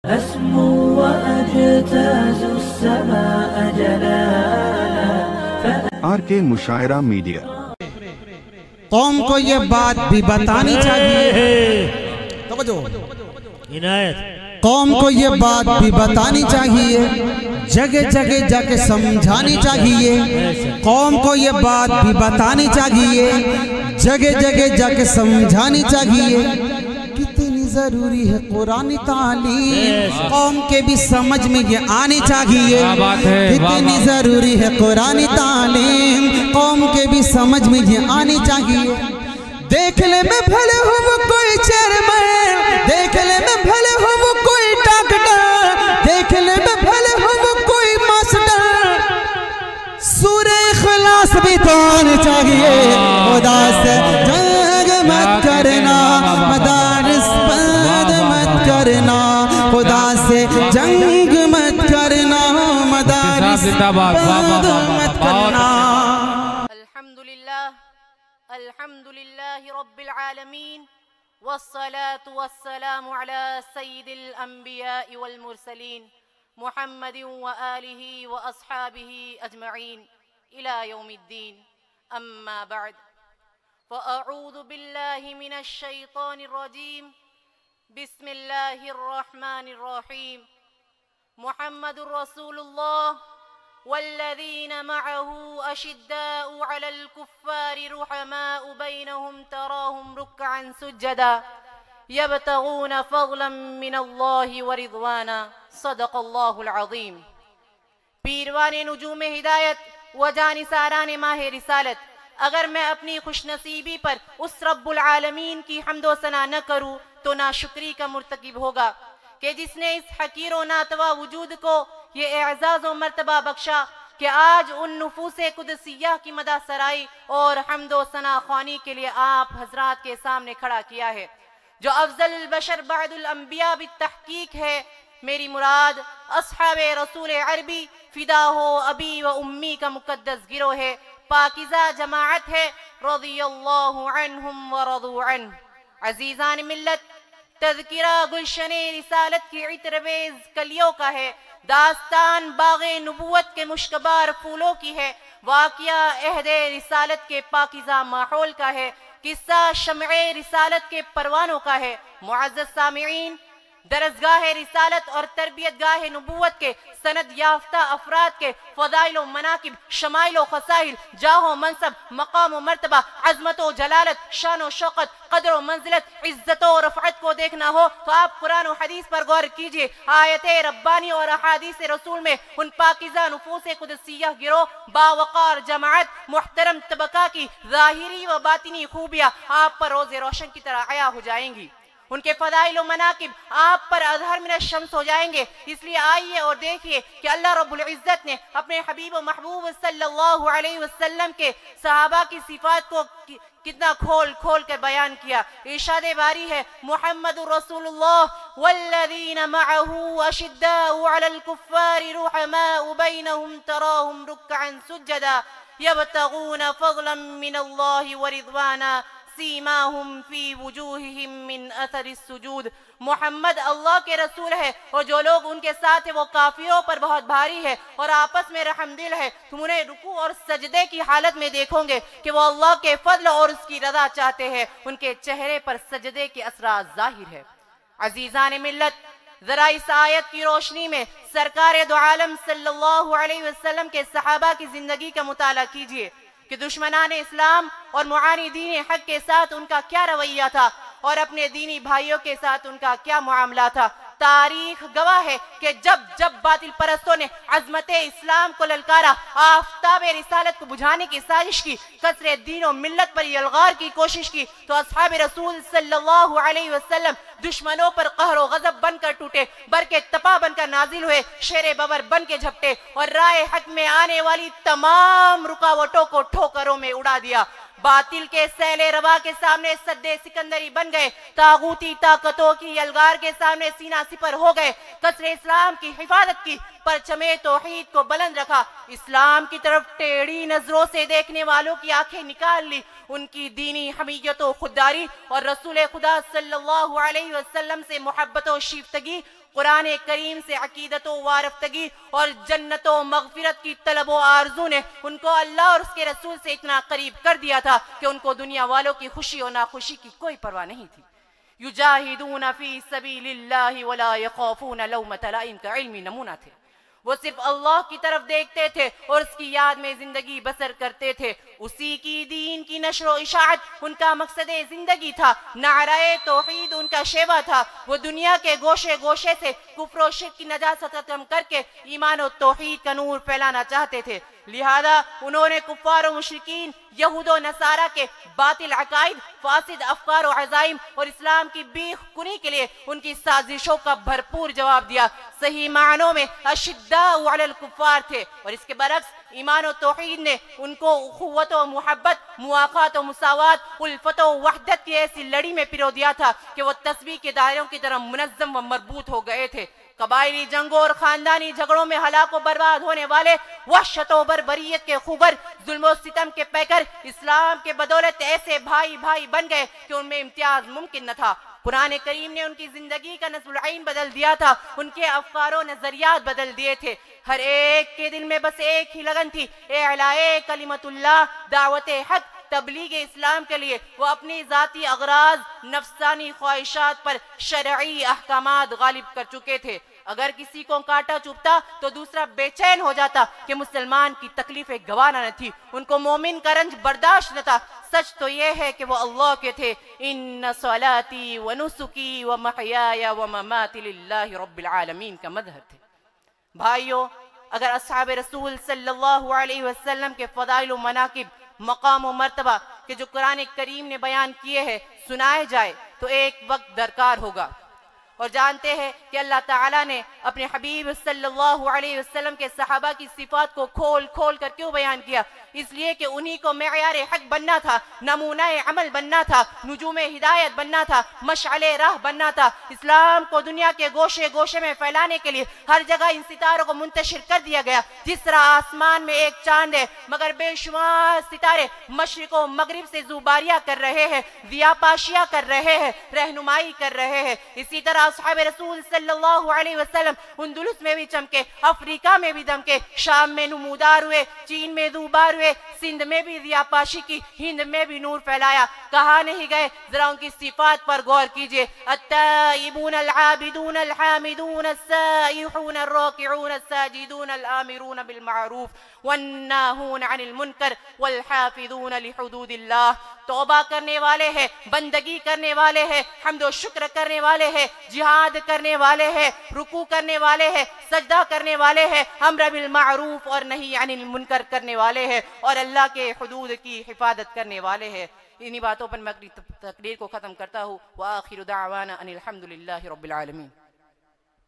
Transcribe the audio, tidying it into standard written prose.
أسمو وأجتاز السماء جلالا آر کے مشاعرہ میڈیا قوم کو یہ بات بھی بتانی چاہیے، توجہ، قوم کو یہ بات بھی بتانی چاہیے، جگہ جگہ جا کے سمجھانی چاہیے، قوم کو یہ بات بھی بتانی چاہیے، جگہ جگہ جا کے سمجھانی چاہیے۔ کتنی ضروری ہے قرآن تعلیم، قوم کے بھی سمجھ میں یہ آنی چاہیے۔ کتنی ضروری ہے قرآن تعلیم، قوم کے بھی سمجھ میں یہ آنی چاہیے۔ دیکھ لے میں بھلے ہوں وہ کوئی چیئرمین، دیکھ لے میں بھلے ہوں وہ کوئی ڈاکٹر، دیکھ لے میں بھلے ہوں وہ کوئی ماسٹر، سورہ اخلاص بھی تو آنی چاہیے۔ خدا سے جنگ مت کرنا، مدارس بند مت کرنا، خدا سے جنگ مت کرنا، مدارس بند مت کرنا۔ الحمد لله رب العالمين، والصلاة والسلام على سيد الأنبياء والمرسلين محمد وآله وأصحابه أجمعين إلى يوم الدين. أما بعد، فأعوذ بالله من الشيطان الرجيم. بسم الله الرحمن الرحيم. محمد رسول الله والذين معه أشداء على الكفار رحماء بينهم تراهم ركعا سجدا يبتغون فضلا من الله ورضوانا. صدق الله العظيم. پیروان نجوم ہدایت و جانثاران ماہ رسالت، اگر میں اپنی خوش نصیبی پر اس رب العالمین کی حمد و ثنا نہ کروں تو ناشکری کا مرتکب ہوگا کہ جس نے اس حقیر و ناتوا وجود کو یہ اعزاز و مرتبہ بخشا کہ آج ان نفوس قدسیہ کی مدح سرائی اور حمد و ثنا خوانی کے لیے آپ حضرات کے سامنے کھڑا کیا ہے، جو افضل البشر بعد الانبیاء بالتحقیق ہے۔ میری مراد اصحاب رسول عربی فدا ہو ابی و امی کا مقدس گروہ ہے، پاکیزہ جماعت ہے، رضی اللہ عنہم ورضوا عنہ۔ عزیزان ملت، تذکرہ گلشن رسالت کی عطربیز کلیوں کا ہے، داستان باغ نبوت کے مشکبار پھولوں کی ہے، واقعہ عہد رسالت کے پاکیزہ ماحول کا ہے، قصہ شمع رسالت کے پروانوں کا ہے۔ معزز سامعین، درسگاہ رسالت اور تربیت گاہ نبوت کے سند یافتہ افراد کے فضائل و مناقب، شمائل و خصائل، جاہ و منصب، مقام و مرتبہ، عظمت و جلالت، شان و شوقت، قدر و منزلت، عزت و رفعت کو دیکھنا ہو تو آپ قرآن و حدیث پر غور کیجئے۔ آیت ربانی اور احادیث رسول میں ان پاکیزہ نفوس قدسیہ گروہ، باوقار جماعت، محترم طبقہ کی ظاہری و باطنی خوبیاں آپ پر روز روشن کی طرح عیاں ہو جائیں گی، ان کے فضائل و مناقب آپ پر اظہر من الشمس ہو جائیں گے۔ اس لیے آئیے اور دیکھیے کہ اللہ رب العزت نے اپنے حبیب و محبوب صلی اللہ علیہ وسلم کے صحابہ کی صفات کو کتنا کھول کھول کر بیان کیا۔ ارشاد باری ہے، محمد رسول اللہ والذین معه اشداء علی الکفار رحماء بینہم تراہم رکعا سجدا یبتغون فضلا من اللہ ورضوانا سیماہم فی وجوہہم من اثر السجود۔ محمد اللہ کے رسول ہے اور جو لوگ ان کے ساتھ ہیں وہ کافروں پر بہت بھاری ہے اور آپس میں رحم دل ہے۔ تم انہیں رکوع اور سجدے کی حالت میں دیکھو گے کہ وہ اللہ کے فضل اور اس کی رضا چاہتے ہیں، ان کے چہرے پر سجدے کے اثرات ظاہر ہے۔ عزیزان ملت، ذرا اس آیت کی روشنی میں سرکار دو عالم صلی اللہ علیہ وسلم کے صحابہ کی زندگی کا مطالعہ کیجئے کہ دشمنان اسلام اور معانی دین حق کے ساتھ ان کا کیا رویہ تھا اور اپنے دینی بھائیوں کے ساتھ ان کا کیا معاملہ تھا۔ تاریخ گواہ ہے کہ جب باطل پرستوں نے عظمت اسلام کو للکارا، آفتاب رسالت کو بجھانے کی سازش کی، کثر دین و ملت پر یلغار کی کوشش کی، تو اصحاب رسول صلی اللہ علیہ وسلم دشمنوں پر قہر و غضب بن کر ٹوٹے، برق تپا بن کر نازل ہوئے، شیر ببر بن کے جھپٹے اور راہ حق میں آنے والی تمام رکاوٹوں کو ٹھوکروں میں اڑا دیا۔ باطل کے سیل روا کے سامنے سد سکندری بن گئے، طاغوتی طاقتوں کی یلغار کے سامنے سینہ سپر ہو گئے، قصر اسلام کی حفاظت کی، پرچم توحید کو بلند رکھا، اسلام کی طرف ٹیڑھی نظروں سے دیکھنے والوں کی آنکھیں نکال لی، ان کی دینی حمیت و خودداری اور رسول خدا صلی اللہ علیہ وسلم سے محبت و شیفتگی قرآن کریم سے عقیدت و وارفتگی اور جنت و مغفرت کی طلب و آرزو نے ان کو اللہ اور اس کے رسول سے اتنا قریب کر دیا تھا کہ ان کو دنیا والوں کی خوشی اور ناخوشی کی کوئی پرواہ نہیں تھی. یجاہدون فی سبیل اللہ ولا یخافون لومۃ لائم کا علمی نمونہ تھے. وہ صرف اللہ کی طرف دیکھتے تھے اور اس کی یاد میں زندگی بسر کرتے تھے. اسی کی دین کی نشر و اشاعت ان کا مقصد زندگی تھا. نعرہ توحید ان کا شیوا تھا. وہ دنیا کے گوشے گوشے سے کفر و شرک کی نجاست ختم کر کے ایمان و توحید کا نور پھیلانا چاہتے تھے. لہذا انہوں نے کفار و مشرکین، یہود و نصارہ کے باطل عقائد، فاسد افکار و عزائم اور اسلام کی بیخ کنی کے لیے ان کی سازشوں کا بھرپور جواب دیا. صحیح معنوں میں اشداء علی الکفار تھے، اور اس کے برعکس ایمان و توحید نے ان کو اخوت و محبت، مواقعت و مساوات، الفت و وحدت کی ایسی لڑی میں پرو دیا تھا کہ وہ تسبیح کے دائروں کی طرح منظم و مربوط ہو گئے تھے. قبائلی جنگوں اور خاندانی جھگڑوں میں ہلاک و برباد ہونے والے وحشت و بربریت کے خوبر، ظلم و ستم کے پیکر اسلام کے بدولت ایسے بھائی بھائی بن گئے کہ ان میں امتیاز ممکن نہ تھا. قرآن کریم نے ان کی زندگی کا نصب العین بدل دیا تھا. ان کے افکار و نظریات بدل دیے تھے. ہر ایک کے دل میں بس ایک ہی لگن تھی، اعلاء کلمت اللہ، دعوت حق، تبلیغ اسلام کے لیے. وہ اپنی ذاتی اغراض، نفسانی خواہشات پر شرعی احکامات غالب کر چکے تھے. اگر کسی کو کاٹا چبھتا تو دوسرا بے چین ہو جاتا کہ مسلمان کی تکلیفیں گوارا نہ تھی. ان کو مومن کا رنج برداشت نہ تھا. سچ تو یہ ہے کہ وہ اللہ کے تھے. ان صلاتی و نسکی و محیای و مماتی للہ رب العالمین کا مظہر تھے. بھائیو، اگر اصحاب رسول صلی اللہ علیہ وسلم کے فضائل و مناقب، مقام و مرتبہ کہ جو قرآن کریم نے بیان کیے ہیں سنائے جائے تو ایک وقت درکار ہوگا. اور جانتے ہیں کہ اللہ تعالیٰ نے اپنے حبیب صلی اللہ علیہ وسلم کے صحابہ کی صفات کو کھول کھول کر کیوں بیان کیا؟ اس لیے کہ انہی کو معیار حق بننا تھا، نمونہ عمل بننا تھا، نجوم ہدایت بننا تھا، مشعل راہ بننا تھا. اسلام کو دنیا کے گوشے گوشے میں پھیلانے کے لیے ہر جگہ ان ستاروں کو منتشر کر دیا گیا. جس طرح آسمان میں ایک چاند ہے مگر بے شمار ستارے مشرق و مغرب سے زوباریاں کر رہے ہیں، ضیا پاشیاں کر رہے ہیں، رہنمائی کر رہے ہیں. اسی طرح اصحاب رسول صلی اللہ علیہ وسلم اندلس میں بھی چمکے، افریقہ میں بھی دمکے، شام میں نمودار ہوئے، چین میں دوبار ہوئے، سندھ میں بھی ضیا پاشی کی، ہند میں بھی نور پھیلایا. کہاں نہیں گئے؟ ذرا ان کی صفات پر غور کیجئے. التائبون العابدون الحامدون السائحون الراکعون الساجدون الآمرون بالمعروف والناہون عن المنکر والحافظون لحدود اللہ. توبہ کرنے والے ہیں، بندگی کرنے والے ہیں، حمد و شکر کرنے والے ہیں، جہاد کرنے والے ہیں، رکوع کرنے والے ہیں، سجدہ کرنے والے ہیں، امر بالمعروف اور نہی عن المنکر کرنے والے ہیں، اور اللہ کے حدود کی حفاظت کرنے والے ہیں. انہی باتوں پر میں اپنی تقریر کو ختم کرتا ہوں. وآخر دعوانا ان الحمد للہ رب العالمین.